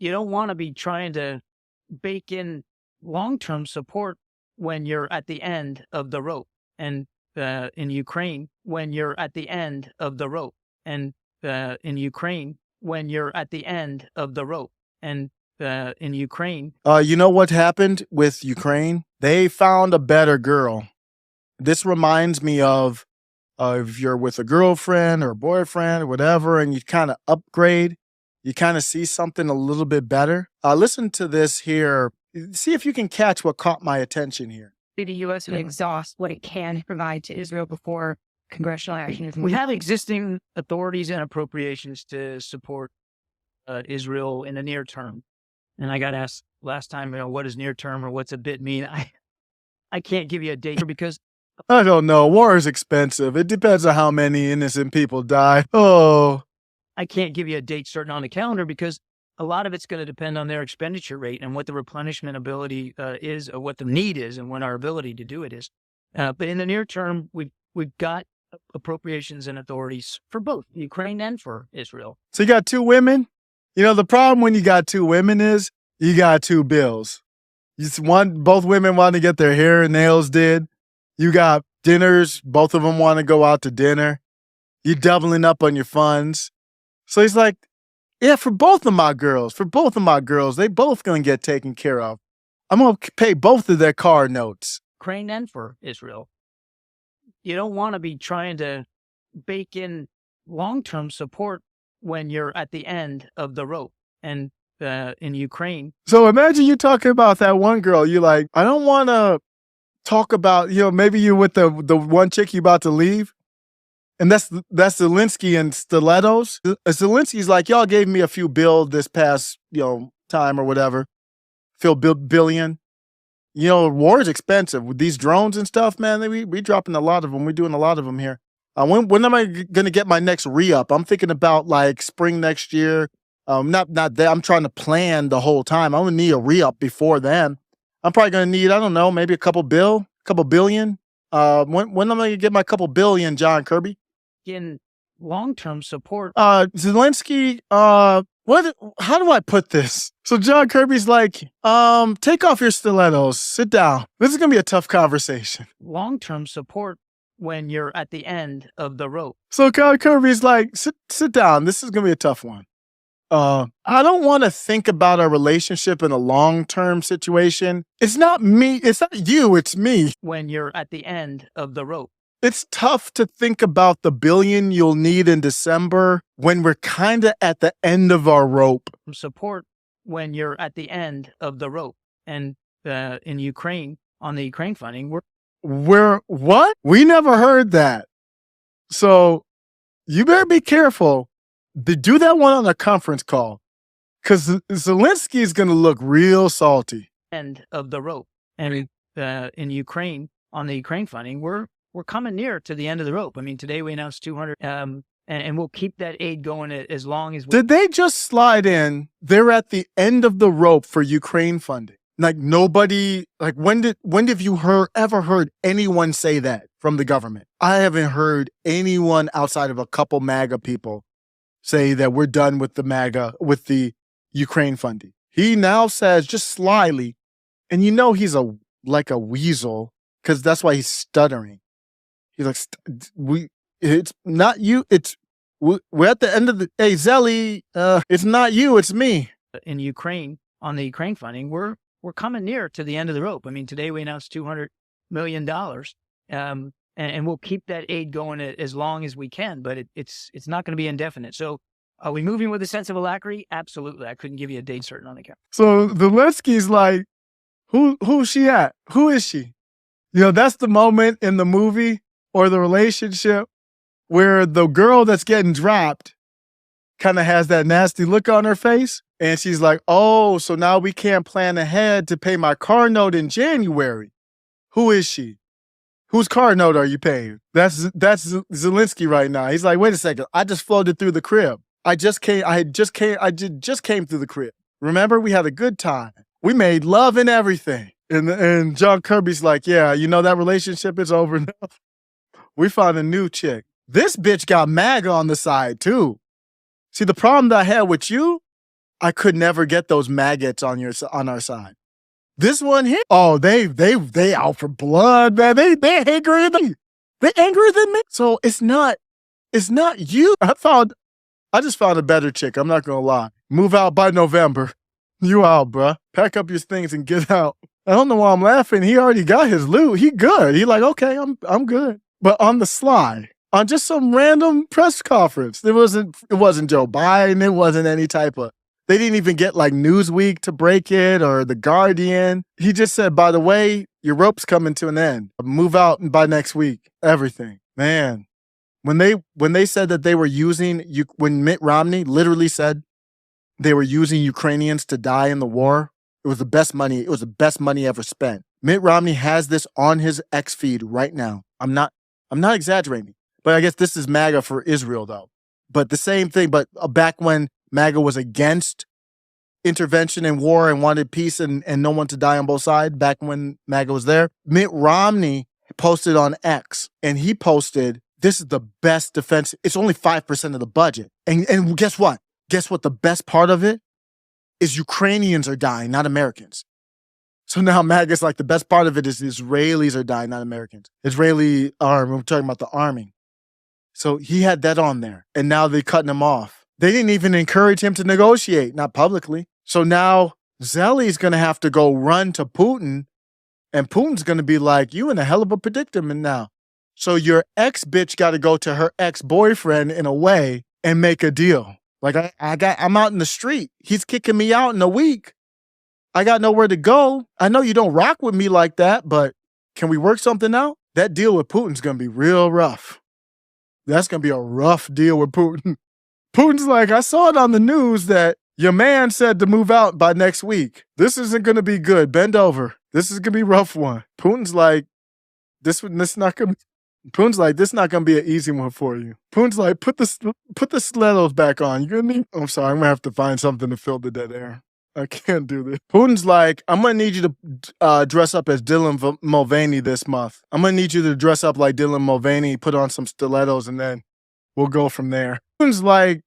You don't want to be trying to bake in long-term support when you're at the end of the rope. And in Ukraine, when you're at the end of the rope. And in Ukraine, when you're at the end of the rope. And in Ukraine. You know what happened with Ukraine? They found a better girl. This reminds me of if you're with a girlfriend or boyfriend or whatever, and you kind of upgrade, you kind of see something a little bit better. Listen to this here. See if you can catch what caught my attention here. The U.S. would exhaust what it can provide to Israel before congressional action is We have existing authorities and appropriations to support Israel in the near term. And I got asked last time, what is near term or what's a bit mean? I can't give you a date because I don't know. War is expensive. It depends on how many innocent people die. Oh, I can't give you a date certain on the calendar because a lot of it's going to depend on their expenditure rate and what the replenishment ability is, or what the need is, and what our ability to do it is. But in the near term, we've got appropriations and authorities for both Ukraine and for Israel. So you got two women? You know, the problem when you got two women is you got two bills. Both women want to get their hair and nails did. You got dinners. Both of them want to go out to dinner. You're doubling up on your funds. So he's like, yeah, for both of my girls, they both going to get taken care of. I'm going to pay both of their car notes. Ukraine and for Israel. You don't want to be trying to bake in long-term support when you're at the end of the rope. And in Ukraine. So imagine you talking about that one girl. You're like, I don't want to talk about, maybe you with the one chick you about to leave. And that's Zelensky and stilettos. Zelensky's like, y'all gave me a few bill this past, time or whatever. Few billion. War is expensive. With these drones and stuff, man, we dropping a lot of them. We're doing a lot of them here. When am I going to get my next re-up? I'm thinking about like spring next year. Not that I'm trying to plan the whole time. I'm going to need a re-up before then. I'm probably going to need, I don't know, maybe a couple billion. When am I going to get my couple billion, John Kirby? In long-term support. Zelensky, how do I put this? So John Kirby's like, take off your stilettos, sit down. This is going to be a tough conversation. Long-term support when you're at the end of the rope. So John Kirby's like, sit down. This is going to be a tough one. I don't want to think about our relationship in a long-term situation. It's not me. It's not you. It's me. When you're at the end of the rope. It's tough to think about the billion you'll need in December when we're kind of at the end of our rope. Support when you're at the end of the rope. And in Ukraine, on the Ukraine funding, we're what? We never heard that. So you better be careful. Do that one on a conference call, because Zelensky is going to look real salty. End of the rope. And in Ukraine, on the Ukraine funding, we're coming near to the end of the rope. I mean, today we announced 200, and we'll keep that aid going as long as. Did they just slide in? They're at the end of the rope for Ukraine funding. Like nobody. Like when have you ever heard anyone say that from the government? I haven't heard anyone outside of a couple MAGA people say that we're done with with the Ukraine funding. He now says just slyly, and he's like a weasel, because that's why he's stuttering. He's like, it's not you. We're at the end of hey, Zelly, it's not you, it's me. In Ukraine, on the Ukraine funding, we're coming near to the end of the rope. I mean, today we announced $200 million. And we'll keep that aid going as long as we can, but it's not going to be indefinite. So are we moving with a sense of alacrity? Absolutely. I couldn't give you a date certain on the calendar. So Zelensky's like, who's she at? Who is she? That's the moment in the movie or the relationship where the girl that's getting dropped kind of has that nasty look on her face. And she's like, oh, so now we can't plan ahead to pay my car note in January. Who is she? Whose car note are you paying? That's Zelensky right now. He's like, wait a second. I just floated through the crib. I just came through the crib. Remember, we had a good time. We made love and everything. And John Kirby's like, yeah, that relationship is over now. We found a new chick. This bitch got MAGA on the side too. See, the problem that I had with you, I could never get those maggots on our side. This one here, oh, they out for blood, man. They angrier than me. They angrier than me. So it's not you. I just found a better chick. I'm not gonna lie. Move out by November. You out, bruh. Pack up your things and get out. I don't know why I'm laughing. He already got his loot. He good. He like, okay, I'm good. But on the sly, on just some random press conference, it wasn't Joe Biden. It wasn't any type of. They didn't even get like Newsweek to break it or The Guardian. He just said, by the way, your rope's coming to an end. Move out by next week. Everything, man. When they said that they were using when Mitt Romney literally said they were using Ukrainians to die in the war, it was the best money. It was the best money ever spent. Mitt Romney has this on his X feed right now. I'm not exaggerating, but I guess this is MAGA for Israel though. But the same thing. But back when MAGA was against intervention in war and wanted peace and no one to die on both sides, back when MAGA was there, Mitt Romney posted on X, and he posted, this is the best defense. It's only 5% of the budget. And guess what? Guess what the best part of it is? Ukrainians are dying, not Americans. So now MAGA's like, the best part of it is Israelis are dying, not Americans. Israeli army, we're talking about the army. So he had that on there, and now they're cutting him off. They didn't even encourage him to negotiate, not publicly. So now Zelly's going to have to go run to Putin, and Putin's going to be like, you in a hell of a predicament now. So your ex-bitch got to go to her ex-boyfriend in a way and make a deal. Like, I'm out in the street. He's kicking me out in a week. I got nowhere to go. I know you don't rock with me like that, but can we work something out? That deal with Putin's going to be real rough. That's going to be a rough deal with Putin. Putin's like, I saw it on the news that your man said to move out by next week. This isn't going to be good. Bend over. This is going to be a rough one. Putin's like, this not going to Putin's like, this is not going to be an easy one for you. Putin's like, put the stilettos back on. You're gonna need, I'm sorry, I'm going to have to find something to fill the dead air. I can't do this. Putin's like, I'm going to need you to dress up as Dylan Mulvaney this month. I'm going to need you to dress up like Dylan Mulvaney, put on some stilettos, and then we'll go from there. Putin's like,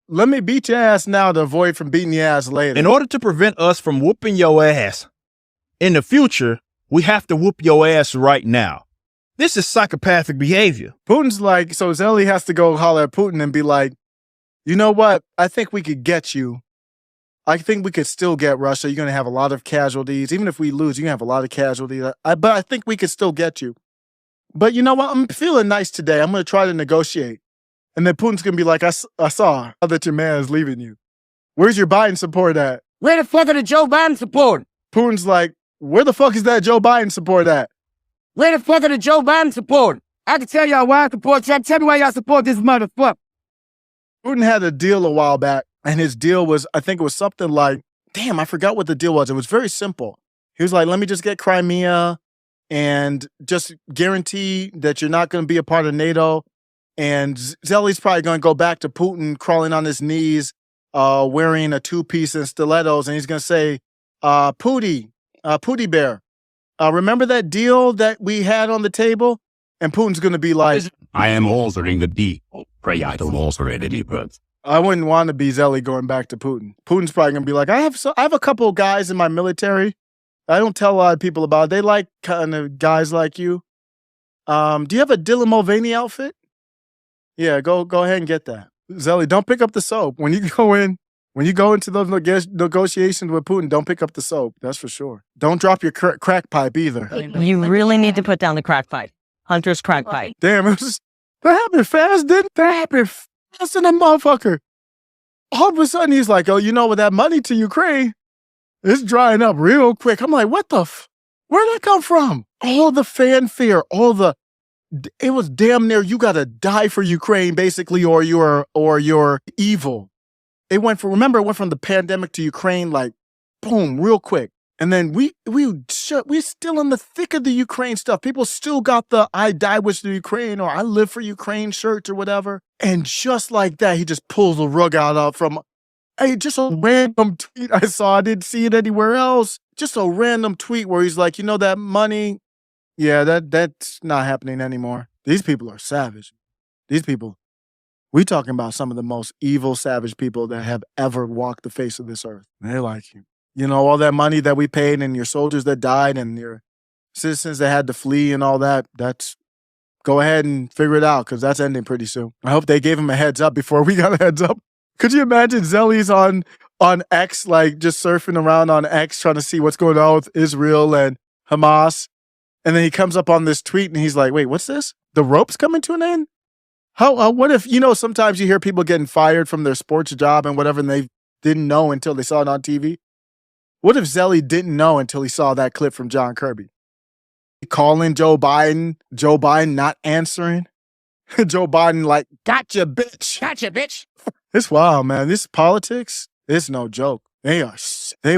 let me beat your ass now to avoid from beating your ass later. In order to prevent us from whooping your ass in the future, we have to whoop your ass right now. This is psychopathic behavior. Putin's like, so Zelly has to go holler at Putin and be like, you know what? I think we could get you. I think we could still get Russia. You're going to have a lot of casualties. Even if we lose, you're going to have a lot of casualties. But I think we could still get you. But you know what? I'm feeling nice today. I'm going to try to negotiate. And then Putin's going to be like, I saw that your man is leaving you. Where's your Biden support at? Where the fuck are the Joe Biden support? Putin's like, where the fuck is that Joe Biden support at? Where the fuck are the Joe Biden support? I can tell y'all why I support y'all. Tell me why y'all support this motherfucker. Putin had a deal a while back, and his deal was, I think it was something like, damn, I forgot what the deal was. It was very simple. He was like, let me just get Crimea and just guarantee that you're not going to be a part of NATO. And Zelly's probably going to go back to Putin crawling on his knees, wearing a two-piece and stilettos, and he's going to say, Pootie Bear, remember that deal that we had on the table? And Putin's going to be like, I am altering the deal. Pray I don't alter it any further. I wouldn't want to be Zelly going back to Putin. Putin's probably going to be like, I have a couple of guys in my military. I don't tell a lot of people about it. They like kind of guys like you. Do you have a Dylan Mulvaney outfit? Yeah, go ahead and get that. Zelly, don't pick up the soap. When you go into those negotiations with Putin, don't pick up the soap. That's for sure. Don't drop your crack pipe either. You really need to put down the crack pipe. Hunter's crack pipe. Damn, that happened fast, didn't that happen fast in that motherfucker? All of a sudden, he's like, oh, you know, with that money to Ukraine, it's drying up real quick. I'm like, what the where'd that come from? All the fanfare, it was damn near you gotta die for Ukraine, basically, or you're evil. It went from the pandemic to Ukraine, like, boom, real quick. And then we're still in the thick of the Ukraine stuff. People still got the I die with the Ukraine or I live for Ukraine shirts or whatever. And just like that, he just pulls the rug out from just a random tweet I saw. I didn't see it anywhere else. Just a random tweet where he's like, you know, that money, yeah, that's not happening anymore. These people are savage. These people, We talking about some of the most evil, savage people that have ever walked the face of this earth. They like you. You know, all that money that we paid and your soldiers that died and your citizens that had to flee and all that, that's, go ahead and figure it out because that's ending pretty soon. I hope they gave him a heads up before we got a heads up. Could you imagine Zelly's on X, like just surfing around on X trying to see what's going on with Israel and Hamas? And then he comes up on this tweet and he's like, wait, what's this? The rope's coming to an end? What if, you know, sometimes you hear people getting fired from their sports job and whatever, and they didn't know until they saw it on TV? What if Zelly didn't know until he saw that clip from John Kirby? Calling Joe Biden not answering. Joe Biden like, gotcha, bitch. Gotcha, bitch. It's wild, man. This politics, it's no joke. They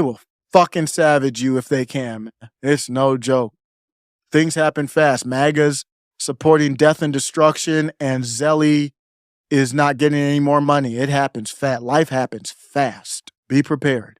will fucking savage you if they can, man. It's no joke. Things happen fast. MAGA's supporting death and destruction, and Zelly is not getting any more money. It happens fast. Life happens fast. Be prepared.